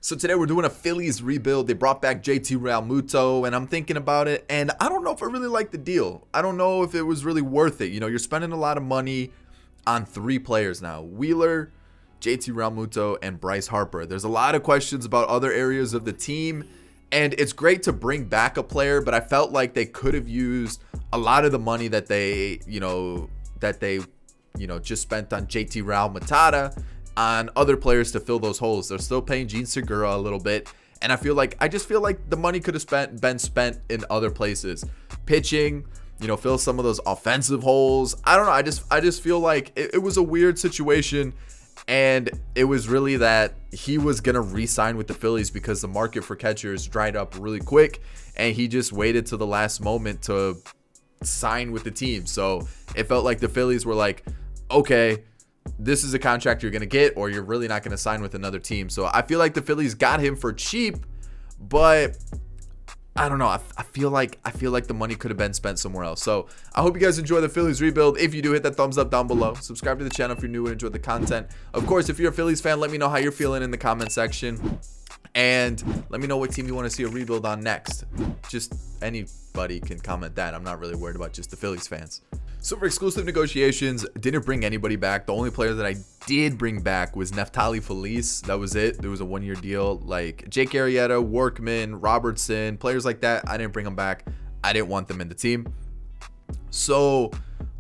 So today we're doing a Phillies rebuild. They brought back JT Realmuto, and I'm thinking about it, and I don't know if I really like the deal. I don't know if it was really worth it. You know, you're spending a lot of money on 3 players now. Wheeler, JT Realmuto, and Bryce Harper. There's a lot of questions about other areas of the team, and it's great to bring back a player, but I felt like they could have used a lot of the money that they just spent on JT Realmuto on other players to fill those holes. They're still paying Gene Segura a little bit, and I just feel like the money could have been spent in other places. Pitching, fill some of those offensive holes. I don't know. I just feel like it was a weird situation, and it was really that he was gonna re-sign with the Phillies because the market for catchers dried up really quick, and he just waited to the last moment to sign with the team. So it felt like the Phillies were like, okay, this is a contract you're going to get, or you're really not going to sign with another team. So I feel like the Phillies got him for cheap, but I don't know. I feel like the money could have been spent somewhere else. So I hope you guys enjoy the Phillies rebuild. If you do, hit that thumbs up down below. Subscribe to the channel if you're new and enjoy the content. Of course, if you're a Phillies fan, let me know how you're feeling in the comment section. And let me know what team you want to see a rebuild on next. Just anybody can comment that. I'm not really worried about just the Phillies fans. So for exclusive negotiations, didn't bring anybody back. The only player that I did bring back was Neftali Feliz. That was it. There was a 1-year deal. Like Jake Arrieta, Workman, Robertson, players like that, I didn't bring them back. I didn't want them in the team. So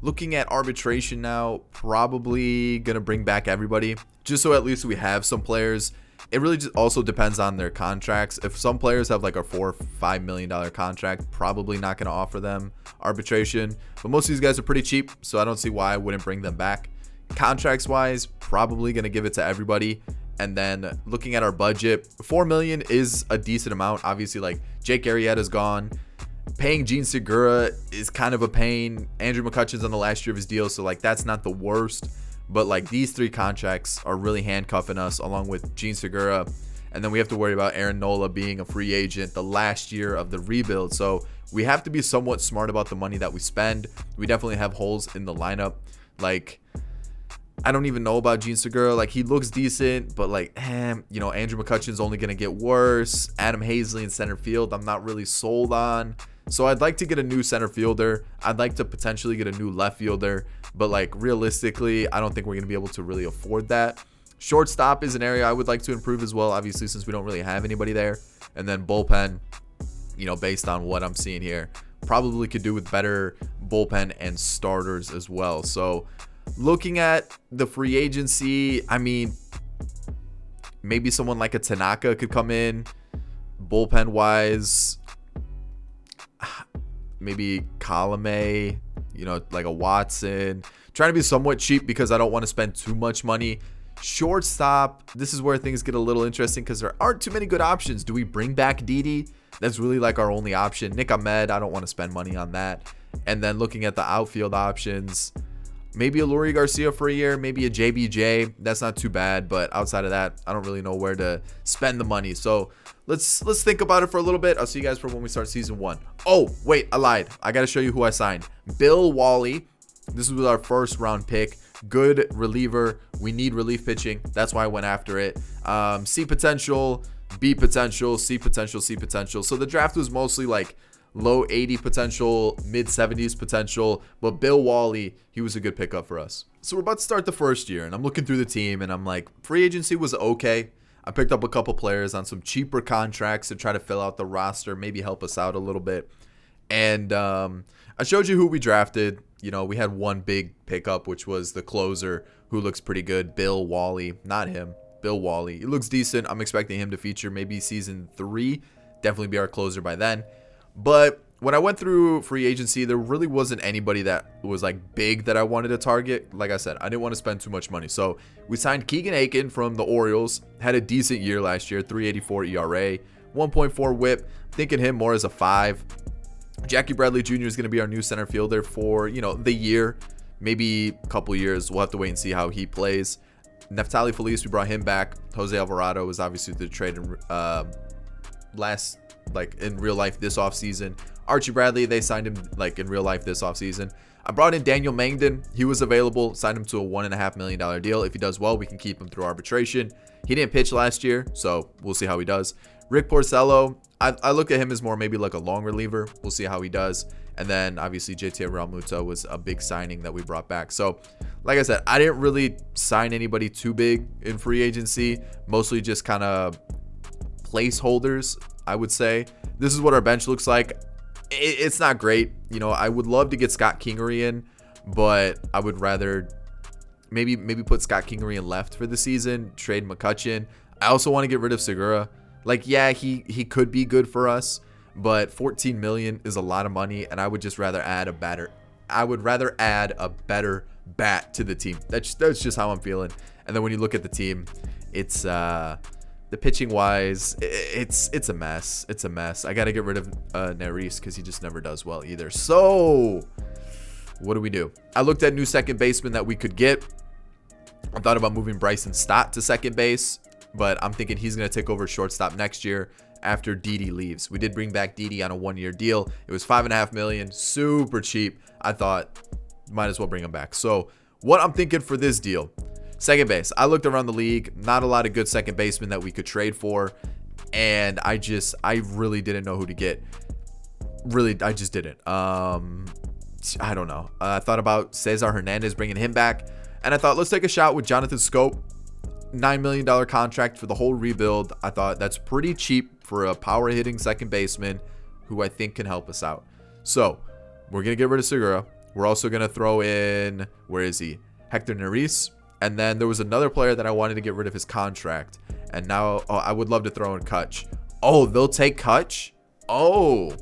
looking at arbitration now, probably going to bring back everybody, just so at least we have some players. It really just also depends on their contracts. If some players have like a $4 or $5 million contract, probably not going to offer them arbitration. But most of these guys are pretty cheap, so I don't see why I wouldn't bring them back. Contracts wise, probably going to give it to everybody. And then looking at our budget, $4 million is a decent amount. Obviously, like Jake Arrieta's gone. Paying Gene Segura is kind of a pain. Andrew McCutchen's on the last year of his deal, so like that's not the worst. But like these 3 contracts are really handcuffing us, along with Gene Segura. And then we have to worry about Aaron Nola being a free agent the last year of the rebuild. So we have to be somewhat smart about the money that we spend. We definitely have holes in the lineup. Like, I don't even know about Gene Segura. Like, he looks decent, but like, Andrew McCutchen's only going to get worse. Adam Hazley in center field, I'm not really sold on. So I'd like to get a new center fielder. I'd like to potentially get a new left fielder. But like realistically, I don't think we're going to be able to really afford that. Shortstop is an area I would like to improve as well, obviously, since we don't really have anybody there. And then bullpen, based on what I'm seeing here, probably could do with better bullpen and starters as well. So looking at the free agency, I mean, maybe someone like a Tanaka could come in. Bullpen wise, maybe Colomé, like a Watson. Trying to be somewhat cheap because I don't want to spend too much money. Shortstop, this is where things get a little interesting because there aren't too many good options. Do we bring back Didi? That's really like our only option. Nick Ahmed, I don't want to spend money on that. And then looking at the outfield options, maybe a Lurie Garcia for a year, maybe a JBJ. That's not too bad, but outside of that, I don't really know where to spend the money. So let's think about it for a little bit. I'll see you guys for when we start season 1. Oh, wait, I lied. I got to show you who I signed. Bill Wally. This was our first round pick. Good reliever. We need relief pitching. That's why I went after it. C potential, B potential, C potential, C potential. So the draft was mostly like low 80 potential, mid 70s potential, but Bill Wally, he was a good pickup for us. So we're about to start the first year, and I'm looking through the team, and I'm like, free agency was okay. I picked up a couple players on some cheaper contracts to try to fill out the roster, maybe help us out a little bit. And I showed you who we drafted. We had one big pickup, which was the closer, who looks pretty good, Bill Wally. Not him, Bill Wally. He looks decent. I'm expecting him to feature maybe season 3. Definitely be our closer by then. But when I went through free agency, there really wasn't anybody that was like big that I wanted to target. Like I said, I didn't want to spend too much money. So we signed Keegan Aiken from the Orioles. Had a decent year last year, 3.84 ERA, 1.4 WHIP. Thinking him more as a 5. Jackie Bradley Jr. is going to be our new center fielder for, the year, maybe a couple years. We'll have to wait and see how he plays. Neftali Feliz, we brought him back. Jose Alvarado was obviously the trade in real life this offseason. Archie Bradley, they signed him like in real life this offseason. I brought in Daniel Mangden. He was available, signed him to a $1.5 million deal. If he does well, we can keep him through arbitration. He didn't pitch last year, so we'll see how he does. Rick Porcello, I look at him as more maybe like a long reliever. We'll see how he does. And then obviously JT Realmuto was a big signing that we brought back. So like I said, I didn't really sign anybody too big in free agency, mostly just kind of placeholders, I would say. This is what our bench looks like. It's not great. You know, I would love to get Scott Kingery in, but I would rather maybe put Scott Kingery in left for the season, trade McCutchen. I also want to get rid of Segura. Like, yeah, he could be good for us, but $14 million is a lot of money, and I would just rather add a better bat to the team. That's just how I'm feeling. And then when you look at the team, it's the pitching wise, it's a mess. It's a mess. I got to get rid of Neris because he just never does well either. So what do? I looked at new second baseman that we could get. I thought about moving Bryson Stott to second base, but I'm thinking he's going to take over shortstop next year after Didi leaves. We did bring back Didi on a 1-year deal. It was $5.5 million, super cheap. I thought might as well bring him back. So what I'm thinking for this deal, second base. I looked around the league, not a lot of good second basemen that we could trade for, and I really didn't know who to get. Really, I just didn't. I don't know. I thought about Cesar Hernandez, bringing him back, and I thought let's take a shot with Jonathan Scope. $9 million contract for the whole rebuild. I thought that's pretty cheap for a power hitting second baseman who I think can help us out. So we're gonna get rid of Segura. We're also gonna throw in, where is he? Hector Neris. And then there was another player that I wanted to get rid of his contract. And now, I would love to throw in Kutch. Oh, they'll take Kutch? Oh,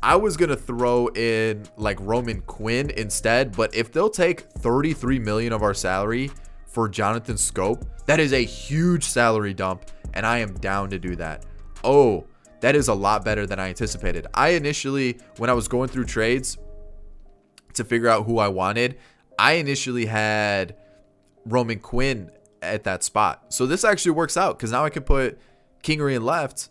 I was going to throw in like Roman Quinn instead. But if they'll take $33 million of our salary for Jonathan Scope, that is a huge salary dump. And I am down to do that. Oh, that is a lot better than I anticipated. I initially, when I was going through trades to figure out who I wanted, I initially had Roman Quinn at that spot. So this actually works out because now I can put Kingery in left.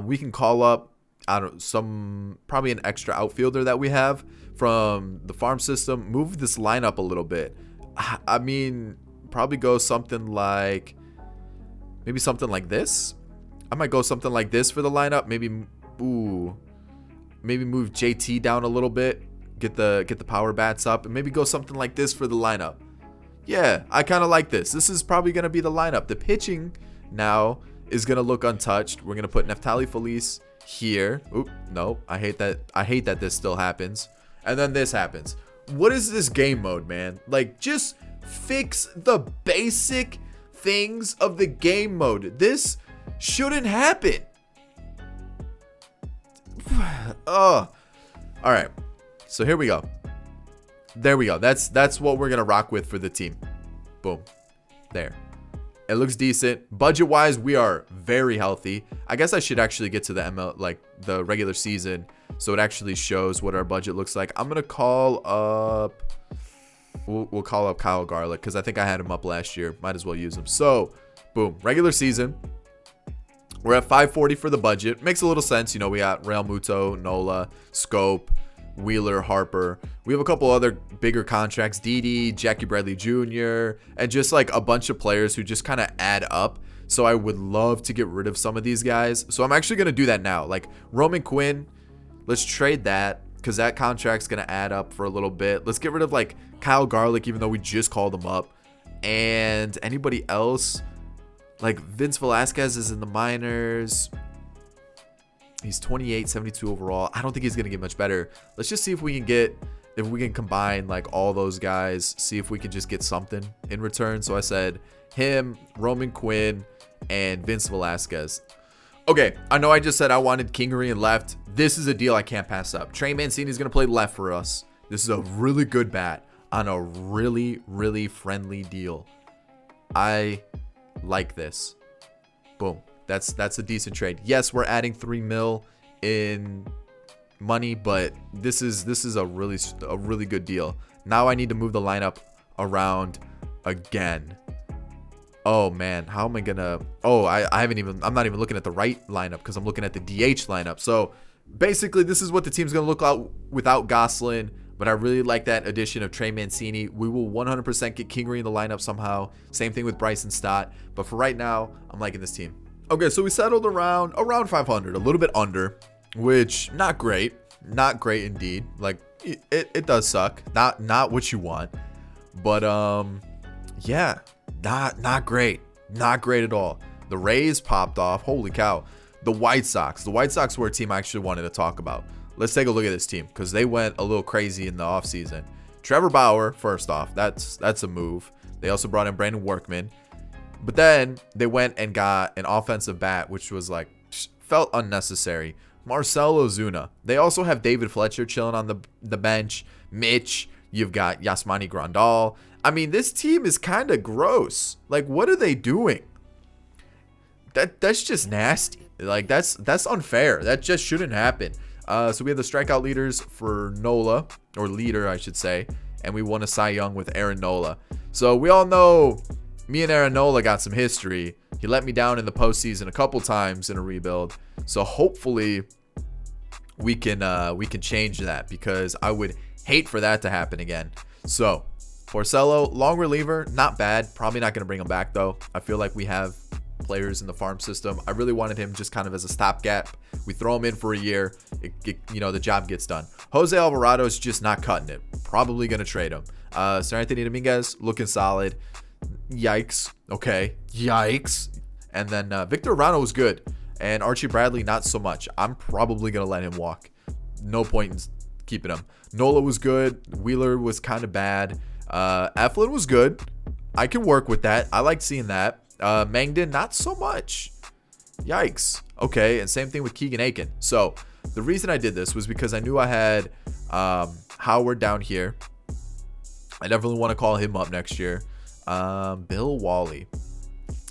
We can call up, probably an extra outfielder that we have from the farm system. Move this lineup a little bit. I mean, probably go something like this. I might go something like this for the lineup. Maybe move JT down a little bit. Get the power bats up, and maybe go something like this for the lineup. Yeah, I kind of like this. This is probably going to be the lineup. The pitching now is going to look untouched. We're going to put Neftali Feliz here. Oop, no, I hate that this still happens. And then this happens. What is this game mode, man? Like, just fix the basic things of the game mode. This shouldn't happen. All right. So here we go. There we go. That's what we're gonna rock with for the team. Boom. There. It looks decent. Budget wise, we are very healthy. I guess I should actually get to the regular season so it actually shows what our budget looks like. I'm gonna call up. We'll call up Kyle Garlick because I think I had him up last year. Might as well use him. So, boom. Regular season. We're at 540 for the budget. Makes a little sense. You know, we got Realmuto, Nola, Scope, Wheeler, Harper. We have a couple other bigger contracts, Didi, Jackie Bradley Jr., and just like a bunch of players who just kind of add up. So I would love to get rid of some of these guys. So I'm actually going to do that now. Like Roman Quinn, let's trade that because that contract's going to add up for a little bit. Let's get rid of like Kyle Garlick, even though we just called him up. And anybody else, like Vince Velasquez is in the minors. He's 28, 72 overall. I don't think he's going to get much better. Let's just see if we can combine like all those guys, see if we can just get something in return. So I said him, Roman Quinn, and Vince Velasquez. Okay, I know I just said I wanted Kingery in left. This is a deal I can't pass up. Trey Mancini is going to play left for us. This is a really good bat on a really, really friendly deal. I like this. Boom. That's a decent trade. Yes, we're adding $3 million in money, but this is a really good deal. Now I need to move the lineup around again. Oh man, how am I gonna? Oh, I'm not even looking at the right lineup because I'm looking at the DH lineup. So basically, this is what the team's gonna look like without Gosselin. but I really like that addition of Trey Mancini. We will 100% get Kingery in the lineup somehow. Same thing with Bryson Stott. But for right now, I'm liking this team. Okay, so we settled around 500, a little bit under, which not great. Not great indeed. Like it does suck. Not what you want. But yeah, not great. Not great at all. The Rays popped off. Holy cow. The White Sox. The White Sox were a team I actually wanted to talk about. Let's take a look at this team because they went a little crazy in the offseason. Trevor Bauer, first off, that's a move. They also brought in Brandon Workman. But then they went and got an offensive bat, which was like, felt unnecessary. Marcell Ozuna. They also have David Fletcher chilling on the bench. Mitch. You've got Yasmani Grandal. I mean, this team is kind of gross. Like, what are they doing? That's just nasty. Like, that's unfair. That just shouldn't happen. So we have the strikeout leaders for Nola, or leader, I should say. And we won a Cy Young with Aaron Nola. So we all know me and Aaron Nola got some history. He let me down in the postseason a couple times in a rebuild. So hopefully we can change that, because I would hate for that to happen again. So Porcello, long reliever, not bad. Probably not going to bring him back though. I feel like we have players in the farm system. I really wanted him just kind of as a stopgap. We throw him in for a year, the job gets done. Jose Alvarado is just not cutting it. Probably going to trade him. Sir Anthony Dominguez looking solid. Yikes. Okay. Yikes. And then Victor Arano was good. And Archie Bradley, not so much. I'm probably going to let him walk. No point in keeping him. Nola was good. Wheeler was kind of bad. Eflin was good. I can work with that. I like seeing that. Mangden, not so much. Yikes. Okay, and same thing with Keegan Aiken. So the reason I did this was because I knew I had Howard down here. I definitely want to call him up next year. Bill Wally.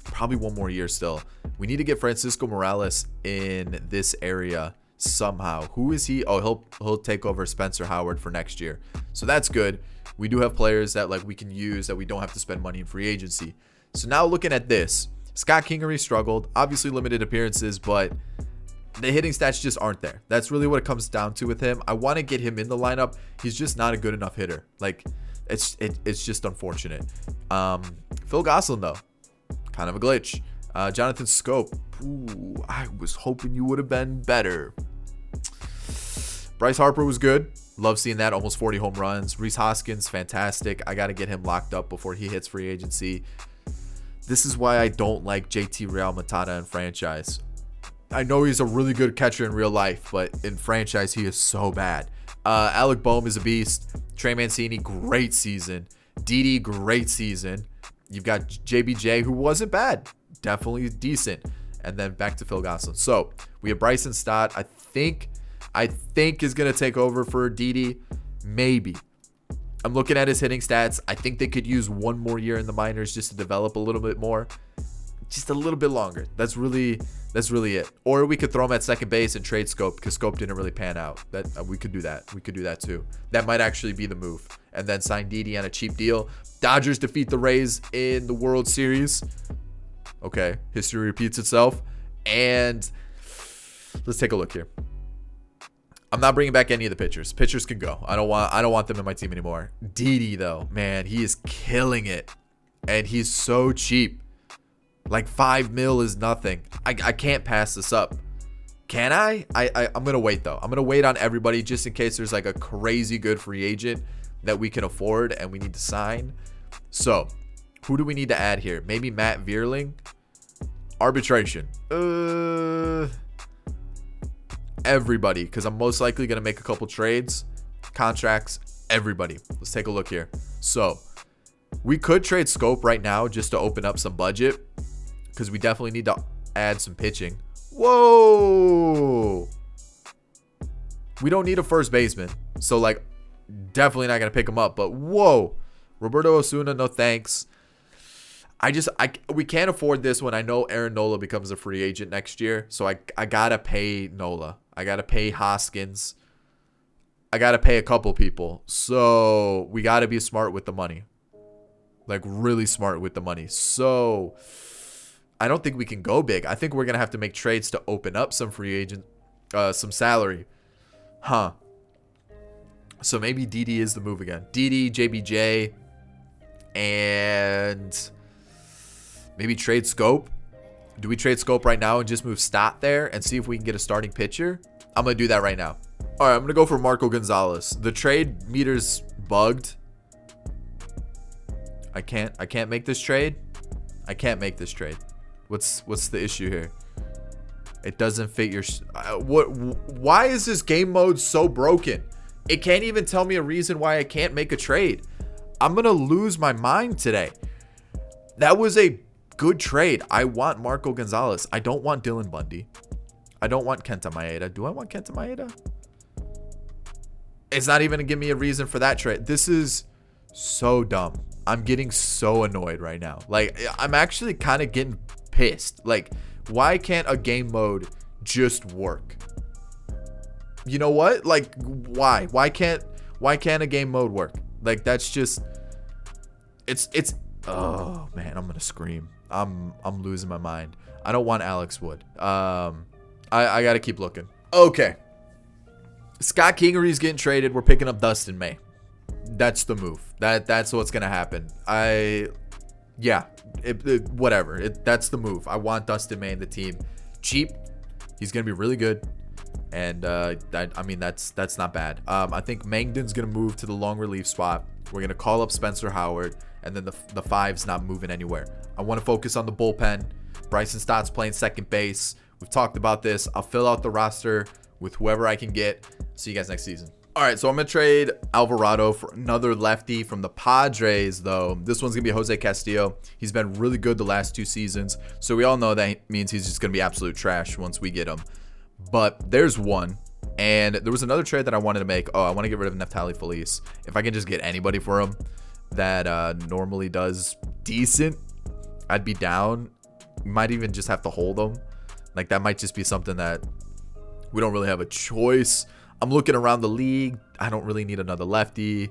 Probably one more year still. We need to get Francisco Morales in this area somehow. Who is he? Oh, he'll take over Spencer Howard for next year. So that's good. We do have players that like we can use that we don't have to spend money in free agency. So now looking at this, Scott Kingery struggled. Obviously limited appearances, but the hitting stats just aren't there. That's really what it comes down to with him. I want to get him in the lineup. He's just not a good enough hitter. Like it's just unfortunate. Phil Gosselin though, kind of a glitch. Jonathan Scope. Ooh, I was hoping you would have been better. Bryce Harper was good. Love seeing that. Almost 40 home runs. Rhys Hoskins, fantastic. I got to get him locked up before he hits free agency. This is why I don't like JT Realmuto in franchise. I know he's a really good catcher in real life, but in franchise, he is so bad. Alec Boehm is a beast. Trey Mancini, great season. Didi, great season. You've got JBJ, who wasn't bad. Definitely decent. And then back to Phil Gosselin. So we have Bryson Stott. I think is going to take over for Didi. Maybe. I'm looking at his hitting stats. I think they could use one more year in the minors just to develop a little bit more. Just a little bit longer. That's really it. Or we could throw him at second base and trade Scope, because Scope didn't really pan out. That we could do that. We could do that too. That might actually be the move. And then sign Didi on a cheap deal. Dodgers defeat the Rays in the World Series. Okay, history repeats itself. And let's take a look here. I'm not bringing back any of the pitchers. Pitchers can go. I don't want them in my team anymore. Didi though, man, he is killing it, and he's so cheap. Like $5 million is nothing. I can't pass this up. Can I? I'm gonna wait though. I'm gonna wait on everybody just in case there's like a crazy good free agent that we can afford and we need to sign. So who do we need to add here? Maybe Matt Vierling. Arbitration. Everybody, because I'm most likely going to make a couple trades. Contracts, everybody. Let's take a look here. So we could trade Scope right now just to open up some budget, because we definitely need to add some pitching. Whoa. We don't need a first baseman. So like definitely not going to pick him up. But whoa. Roberto Osuna, no thanks. We can't afford this when I know Aaron Nola becomes a free agent next year. So I got to pay Nola. I got to pay Hoskins. I got to pay a couple people. So we got to be smart with the money. Like really smart with the money. So I don't think we can go big. I think we're going to have to make trades to open up some free agent, some salary. So maybe DD is the move again. DD, JBJ, and maybe trade Scope. Do we trade Scope right now and just move Stott there and see if we can get a starting pitcher? I'm going to do that right now. All right, I'm going to go for Marco Gonzalez. The trade meter's bugged. I can't make this trade. I can't make this trade. What's the issue here? It doesn't fit your why is this game mode so broken? It can't even tell me a reason why I can't make a trade. I'm going to lose my mind today. That was a good trade. I want Marco Gonzalez. I don't want Dylan Bundy. I don't want Kenta Maeda. Do I want Kenta Maeda? It's not even going to give me a reason for that trade. This is so dumb. I'm getting so annoyed right now. Like, I'm actually kind of getting pissed. Like, why can't a game mode just work? You know what? Like, why? Why can't a game mode work? Like, that's just it's oh man, I'm gonna scream. I'm losing my mind. I don't want Alex Wood. I gotta keep looking. Okay. Scott Kingery's getting traded. We're picking up Dustin May. That's the move. That's what's gonna happen. Whatever. That's the move. I want Dustin May in the team. Cheap. He's gonna be really good. And I mean that's not bad. I think Mangden's gonna move to the long relief spot. We're gonna call up Spencer Howard, and then the five's not moving anywhere. I want to focus on the bullpen. Bryson Stott's playing second base. We've talked about this. I'll fill out the roster with whoever I can get. See you guys next season. All right, so I'm gonna trade Alvarado for another lefty from the Padres, though. This one's gonna be Jose Castillo. He's been really good the last 2 seasons, so we all know that means he's just gonna be absolute trash once we get him. But there's one, and there was another trade that I wanted to make. Oh, I want to get rid of Neftali Feliz. If I can just get anybody for him that normally does decent, I'd be down. We might even just have to hold him. Like, that might just be something that we don't really have a choice. I'm looking around the league. I don't really need another lefty.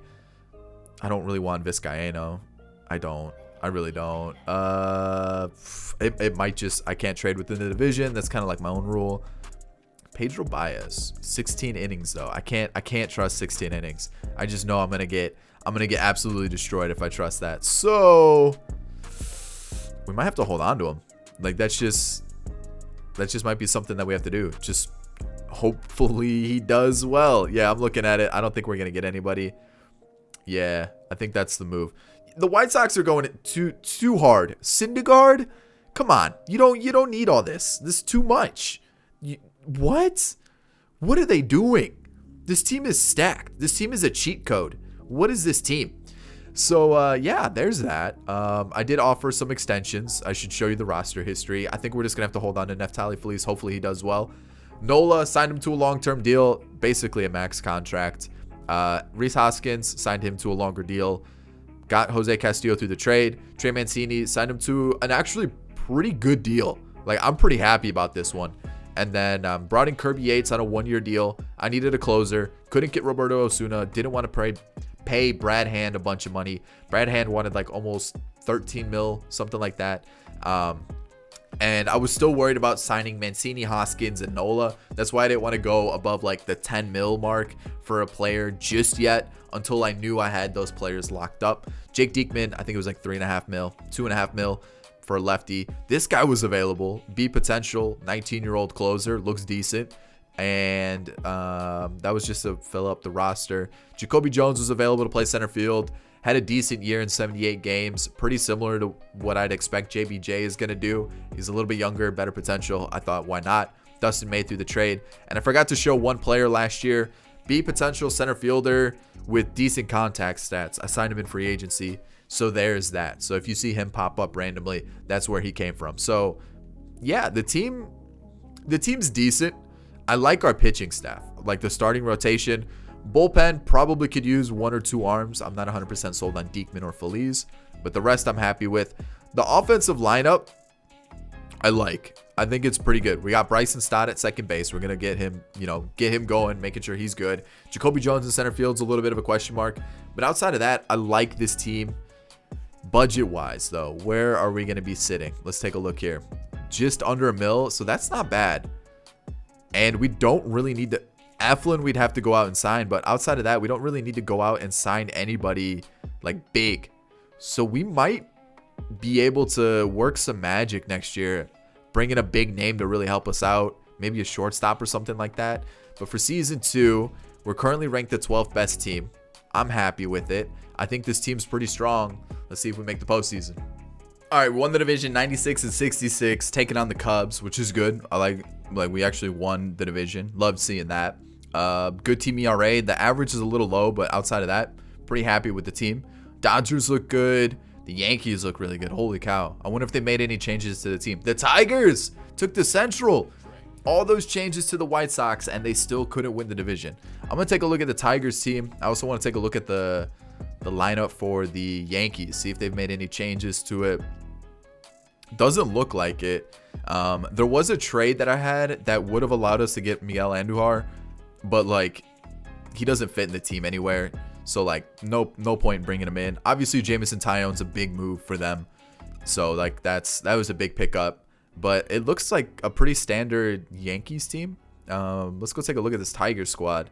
I don't really want Vizcaino. I really don't. It might just, I can't trade within the division. That's kind of like my own rule. Pedro Baez, 16 innings though. I can't trust 16 innings. I just know I'm gonna get absolutely destroyed if I trust that. So we might have to hold on to him. Like, that just might be something that we have to do. Just hopefully he does well. Yeah, I'm looking at it. I don't think we're gonna get anybody. Yeah, I think that's the move. The White Sox are going too hard. Syndergaard, come on. You don't need all this. This is too much. What are they doing? This team is stacked. This team is a cheat code. What is this team? So yeah, there's that. I did offer some extensions. I should show you the roster history. I think we're just gonna have to hold on to Neftali Feliz. Hopefully he does well. Nola signed him to a long-term deal, basically a max contract. Rhys Hoskins signed him to a longer deal. Got Jose Castillo through the trade. Trey Mancini signed him to an actually pretty good deal. Like, I'm pretty happy about this one. And then brought in Kirby Yates on a 1-year deal. I needed a closer. Couldn't get Roberto Osuna. Didn't want to pay Brad Hand a bunch of money. Brad Hand wanted like almost 13 mil, something like that. And I was still worried about signing Mancini, Hoskins, and Nola. That's why I didn't want to go above like the 10 mil mark for a player just yet until I knew I had those players locked up. Jake Diekman, I think it was like 3.5 mil, 2.5 mil for a lefty. This guy was available. B potential, 19-year-old closer, looks decent. And that was just to fill up the roster. Jacoby Jones was available to play center field. Had a decent year in 78 games. Pretty similar to what I'd expect JBJ is going to do. He's a little bit younger, better potential. I thought, why not? Dustin May through the trade. And I forgot to show one player last year. B potential center fielder with decent contact stats. I signed him in free agency. So there's that. So if you see him pop up randomly, that's where he came from. So yeah, the team's decent. I like our pitching staff. Like the starting rotation. Bullpen probably could use 1 or 2 arms. I'm not 100% sold on Diekman or Feliz, but the rest I'm happy with. The offensive lineup, I like. I think it's pretty good. We got Bryson Stott at second base. We're going to get him, get him going, making sure he's good. Jacoby Jones in center field's a little bit of a question mark, but outside of that, I like this team. Budget-wise, though, where are we going to be sitting? Let's take a look here. Just under $1 million, so that's not bad. And we don't really need to... Eflin we'd have to go out and sign, but outside of that, we don't really need to go out and sign anybody like big. So we might be able to work some magic next year, bring in a big name to really help us out, maybe a shortstop or something like that. But for season 2, we're currently ranked the 12th best team. I'm happy with it. I think this team's pretty strong. Let's see if we make the postseason. All right, we won the division 96 and 66, taking on the Cubs, which is good. I like we actually won the division. Loved seeing that. Good team ERA. The average is a little low, but outside of that, pretty happy with the team. Dodgers look good. The Yankees look really good. Holy cow. I wonder if they made any changes to the team. The Tigers took the Central. All those changes to the White Sox, and they still couldn't win the division. I'm going to take a look at the Tigers team. I also want to take a look at the lineup for the Yankees, see if they've made any changes to it. Doesn't look like it. There was a trade that I had that would have allowed us to get Miguel Andujar, but like he doesn't fit in the team anywhere. So like no point in bringing him in. Obviously Jameson Taillon's a big move for them. So like that was a big pickup, but it looks like a pretty standard Yankees team. Let's go take a look at this Tigers squad.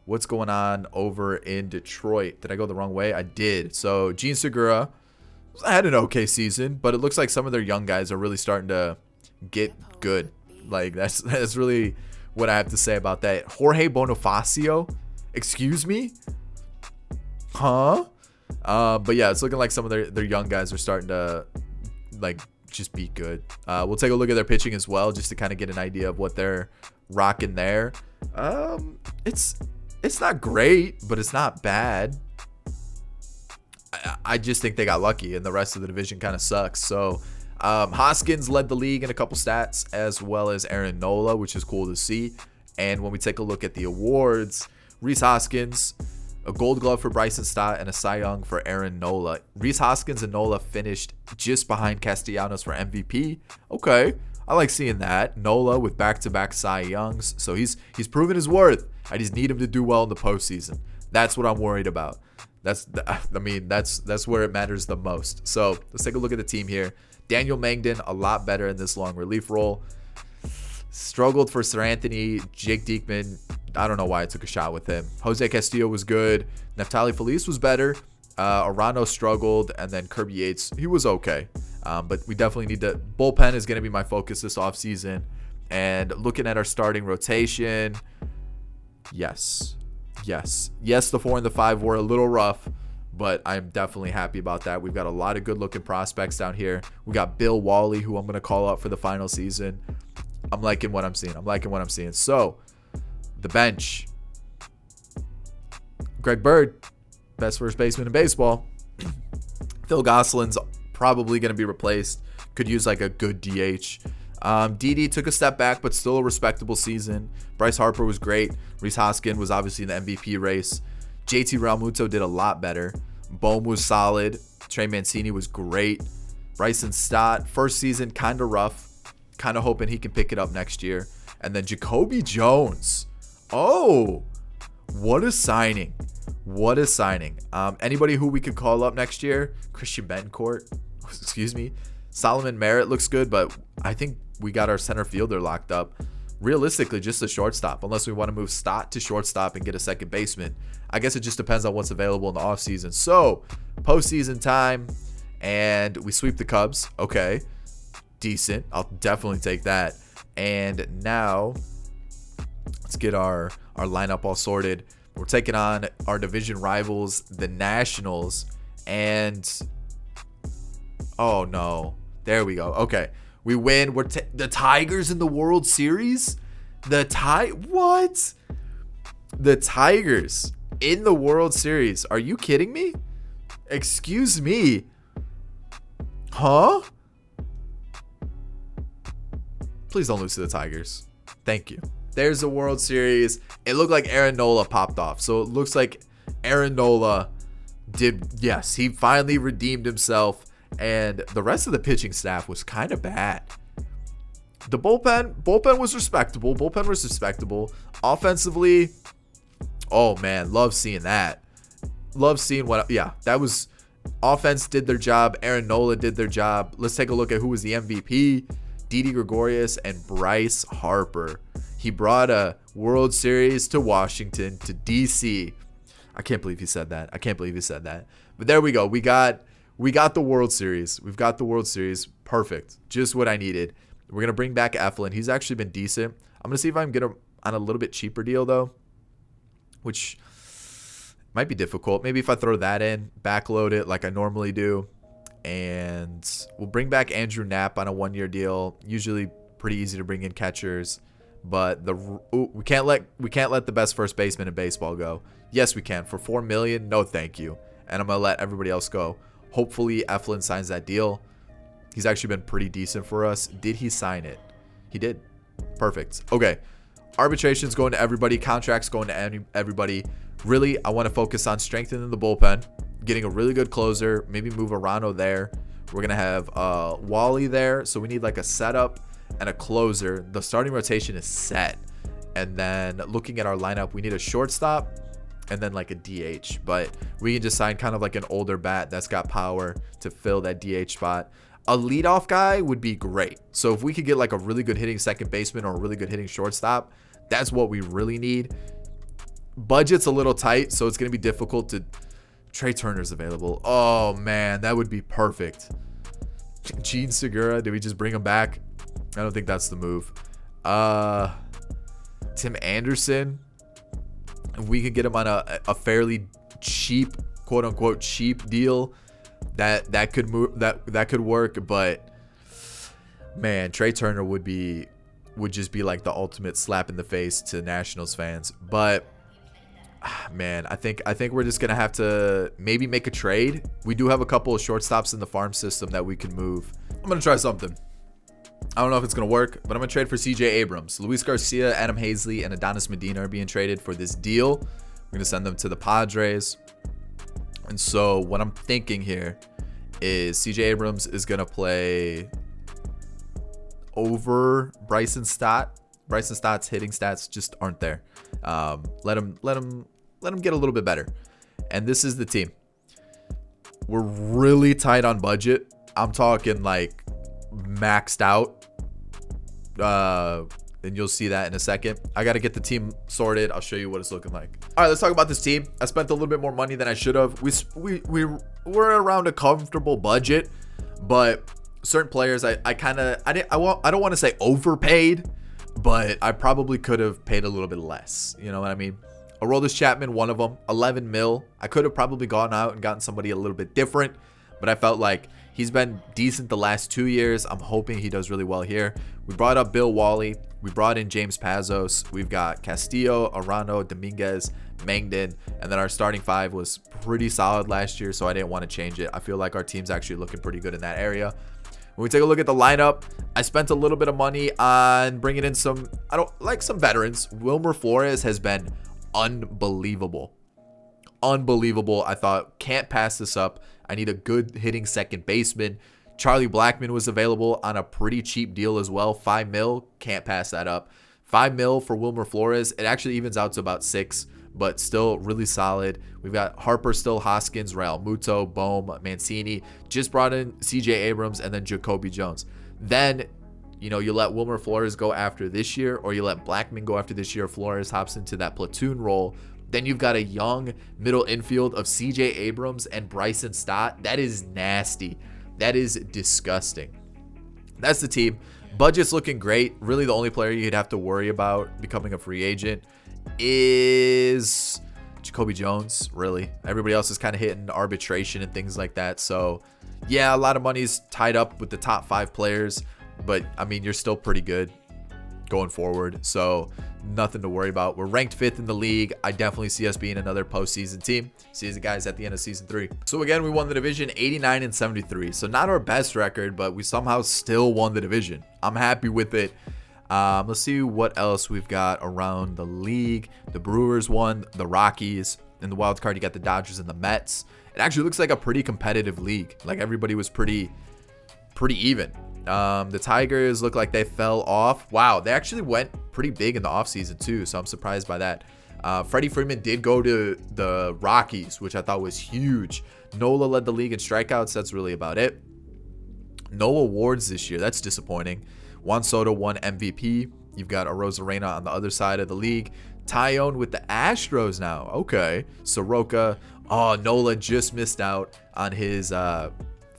What's going on over in Detroit? Did I go the wrong way? I did. So Gene Segura had an okay season, but it looks like some of their young guys are really starting to get good. Like that's really what I have to say about that. Jorge Bonifacio, excuse me, huh? But yeah, it's looking like some of their young guys are starting to like just be good. We'll take a look at their pitching as well, just to kind of get an idea of what they're rocking there. It's not great, but it's not bad. I just think they got lucky, and the rest of the division kind of sucks. So Hoskins led the league in a couple stats, as well as Aaron Nola, which is cool to see. And when we take a look at the awards, Rhys Hoskins, a Gold Glove for Bryson Stott, and a Cy Young for Aaron Nola. Rhys Hoskins and Nola finished just behind Castellanos for MVP. Okay, I like seeing that. Nola with back-to-back Cy Youngs, so he's proven his worth. I just need him to do well in the postseason. That's what I'm worried about. That's where it matters the most. So let's take a look at the team here. Daniel Mangden, a lot better in this long relief role. Struggled for Sir Anthony. Jake Diekman, I don't know why I took a shot with him. Jose Castillo was good. Neftali Feliz was better. Arano struggled. And then Kirby Yates, he was okay. But we definitely need to... Bullpen is going to be my focus this offseason. And looking at our starting rotation... Yes, the 4 and the 5 were a little rough, but I'm definitely happy about that. We've got a lot of good looking prospects down here. We got Bill Wally, who I'm going to call up for the final season. I'm liking what I'm seeing. So the bench, Greg Bird, best first baseman in baseball. Phil Gosselin's probably going to be replaced. Could use like a good DH. Didi took a step back, but still a respectable season. Bryce Harper was great. Rhys Hoskins was obviously in the MVP race. JT Realmuto did a lot better. Bohm was solid. Trey Mancini was great. Bryson Stott, first season, kind of rough. Kind of hoping he can pick it up next year. And then Jacoby Jones. Oh, what a signing. Anybody who we could call up next year? Christian Betancourt. Excuse me. Solomon Merritt looks good, but I think we got our center fielder locked up. Realistically, just a shortstop, unless we want to move Stott to shortstop and get a second baseman. I guess it just depends on what's available in the offseason. So, postseason time, and we sweep the Cubs. Okay, decent. I'll definitely take that. And now, let's get our lineup all sorted. We're taking on our division rivals, the Nationals, and... oh, no. There we go. Okay. We win. We're the Tigers in the World Series? What? The Tigers in the World Series. Are you kidding me? Excuse me. Huh? Please don't lose to the Tigers. Thank you. There's the World Series. It looked like Aaron Nola popped off. So it looks like Aaron Nola he finally redeemed himself. And the rest of the pitching staff was kind of bad. The bullpen was respectable. Offensively, oh man, love seeing that. That was offense did their job. Aaron Nola did their job. Let's take a look at who was the MVP. Didi Gregorius and Bryce Harper. He brought a World Series to Washington, to DC. I can't believe he said that. I can't believe he said that. But there we go. We got the World Series. We've got the World Series. Perfect. Just what I needed. We're going to bring back Eflin. He's actually been decent. I'm going to see if I can get him on a little bit cheaper deal, though, which might be difficult. Maybe if I throw that in, backload it like I normally do, and we'll bring back Andrew Knapp on a 1-year deal. Usually pretty easy to bring in catchers, but we can't let the best first baseman in baseball go. Yes, we can. For $4 million, no thank you. And I'm going to let everybody else go. Hopefully Eflin signs that deal. He's actually been pretty decent for us. Did he sign it? He did. Perfect. Okay. Arbitration's going to everybody. Contracts going to everybody. Really, I want to focus on strengthening the bullpen, getting a really good closer, maybe move Arano there. We're going to have Wally there. So we need like a setup and a closer. The starting rotation is set. And then looking at our lineup, we need a shortstop and then like a DH. But we can just sign kind of like an older bat that's got power to fill that DH spot. A leadoff guy would be great. So if we could get like a really good hitting second baseman or a really good hitting shortstop, that's what we really need. Budget's a little tight, so it's going to be difficult to... Trey Turner's available. Oh, man, that would be perfect. Gene Segura, did we just bring him back? I don't think that's the move. Tim Anderson. If we could get him on a fairly cheap, quote-unquote cheap deal, that could move, that could work. But man, Trey Turner would just be like the ultimate slap in the face to Nationals fans. But man, I think we're just gonna have to maybe make a trade. We do have a couple of shortstops in the farm system that we can move. I'm gonna try something. I don't know if it's gonna work, but I'm gonna trade for CJ Abrams. Luis Garcia, Adam Hazley, and Adonis Medina are being traded for this deal. We're gonna send them to the Padres. And so what I'm thinking here is CJ Abrams is gonna play over Bryson Stott. Bryson Stott's hitting stats just aren't there. Let him get a little bit better. And this is the team. We're really tight on budget. I'm talking like maxed out. And you'll see that in a second. I got to get the team sorted. I'll show you what it's looking like. All right, let's talk about this team. I spent a little bit more money than I should have. We're around a comfortable budget, but certain players I don't want to say overpaid, but I probably could have paid a little bit less. You know what I mean? Aroldis Chapman, one of them, 11 mil. I could have probably gone out and gotten somebody a little bit different, but I felt like he's been decent the last 2 years. I'm hoping he does really well here. We brought up Bill Wally. We brought in James Pazos. We've got Castillo, Arano, Dominguez, Mangden, and then our starting five was pretty solid last year, so I didn't want to change it. I feel like our team's actually looking pretty good in that area. When we take a look at the lineup, I spent a little bit of money on bringing in some veterans. Wilmer Flores has been unbelievable. Unbelievable. I thought, can't pass this up. I need a good hitting second baseman. Charlie Blackmon was available on a pretty cheap deal as well. 5 mil. Can't pass that up. 5 mil for Wilmer Flores. It actually evens out to about 6, but still really solid. We've got Harper still, Hoskins, Real Muto, Bohm, Mancini. Just brought in CJ Abrams and then Jacoby Jones. Then, you know, you let Wilmer Flores go after this year, or you let Blackmon go after this year. Flores hops into that platoon role. Then you've got a young middle infield of CJ Abrams and Bryson Stott. That is nasty. That is disgusting. That's the team. Budget's looking great. Really, the only player you'd have to worry about becoming a free agent is Jacoby Jones, really. Everybody else is kind of hitting arbitration and things like that. So, yeah, a lot of money's tied up with the top 5 players. But, I mean, you're still pretty good going forward. So, nothing to worry about. We're ranked 5th in the league. I definitely see us being another postseason team. See you guys at the end of season 3. So again, we won the division 89-73. So not our best record, but we somehow still won the division. I'm happy with it. Let's see what else we've got around the league. The Brewers won, the Rockies. In the wild card, you got the Dodgers and the Mets. It actually looks like a pretty competitive league. Like everybody was pretty even. The Tigers look like they fell off. Wow, they actually went pretty big in the offseason too, so I'm surprised by that. Freddie Freeman did go to the Rockies, which I thought was huge. Nola led the league in strikeouts. That's really about it. No awards this year. That's disappointing. Juan Soto won MVP. You've got Arozarena on the other side of the league. Tyone with the Astros now. Okay. Soroka. Oh, Nola just missed out on his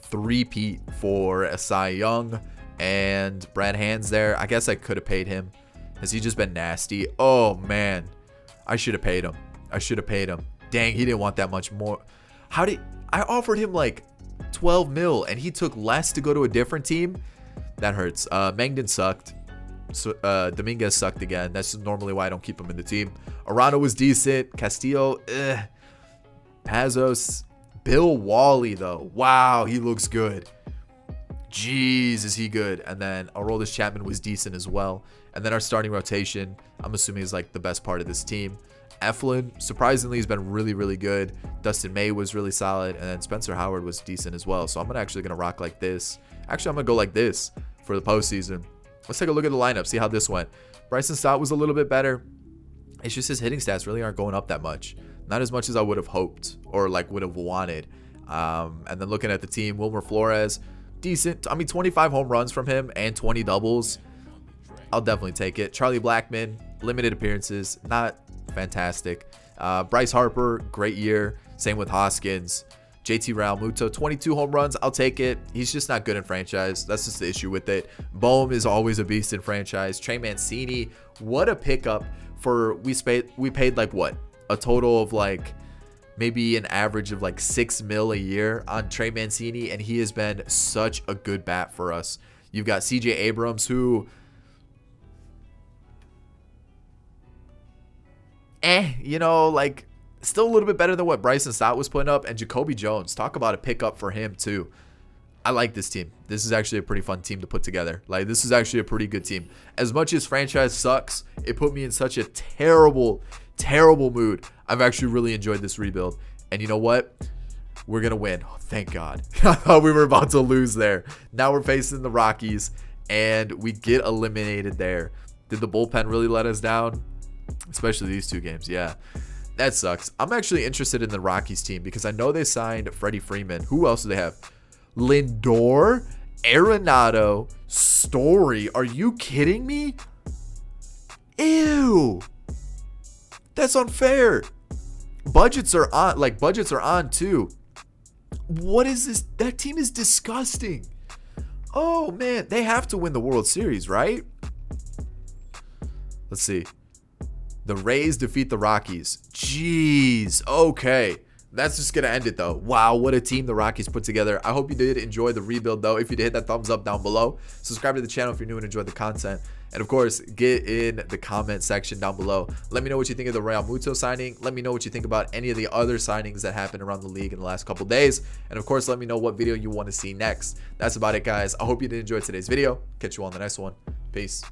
three-peat for a Cy Young. And Brad Hand's there. I guess I could have paid him. Has he just been nasty? Oh, man. I should have paid him. I should have paid him. Dang, he didn't want that much more. I offered him like 12 mil and he took less to go to a different team? That hurts. Mangden sucked. So, Dominguez sucked again. That's normally why I don't keep him in the team. Arano was decent. Castillo, Pazos. Bill Wally, though. Wow, he looks good. Jeez, is he good. And then Aroldis Chapman was decent as well. And then our starting rotation, I'm assuming, is like the best part of this team. Eflin, surprisingly, has been really, really good. Dustin May was really solid. And then Spencer Howard was decent as well. So I'm actually going to rock like this. Actually, I'm going to go like this for the postseason. Let's take a look at the lineup, see how this went. Bryson Stott was a little bit better. It's just his hitting stats really aren't going up that much. Not as much as I would have hoped or like would have wanted. And then looking at the team, Wilmer Flores, decent. I mean, 25 home runs from him and 20 doubles. I'll definitely take it. Charlie Blackmon, limited appearances, not fantastic. Bryce Harper, great year. Same with Hoskins. JT Realmuto, 22 home runs. I'll take it. He's just not good in franchise. That's just the issue with it. Bohm is always a beast in franchise. Trey Mancini, what a pickup for we paid like what? A total of like maybe an average of like 6 mil a year on Trey Mancini, and he has been such a good bat for us. You've got CJ Abrams, who you know, like still a little bit better than what Bryson Stott was putting up. And Jacoby Jones, talk about a pickup for him too. I like this team. This is actually a pretty fun team to put together. Like, this is actually a pretty good team. As much as franchise sucks, it put me in such a terrible, terrible mood. I've actually really enjoyed this rebuild. And you know what? We're going to win. Oh, thank God. I thought we were about to lose there. Now we're facing the Rockies, and we get eliminated there. Did the bullpen really let us down? Especially these two games. Yeah. That sucks. I'm actually interested in the Rockies team because I know they signed Freddie Freeman. Who else do they have? Lindor, Arenado, Story. Are you kidding me? Ew. That's unfair. Budgets are on too. What is this? That team is disgusting. Oh man, they have to win the World Series, right? Let's see. The Rays defeat the Rockies. Jeez. Okay. That's just going to end it, though. Wow, what a team the Rockies put together. I hope you did enjoy the rebuild, though. If you did, hit that thumbs up down below. Subscribe to the channel if you're new and enjoyed the content. And, of course, get in the comment section down below. Let me know what you think of the Realmuto signing. Let me know what you think about any of the other signings that happened around the league in the last couple days. And, of course, let me know what video you want to see next. That's about it, guys. I hope you did enjoy today's video. Catch you all in the next one. Peace.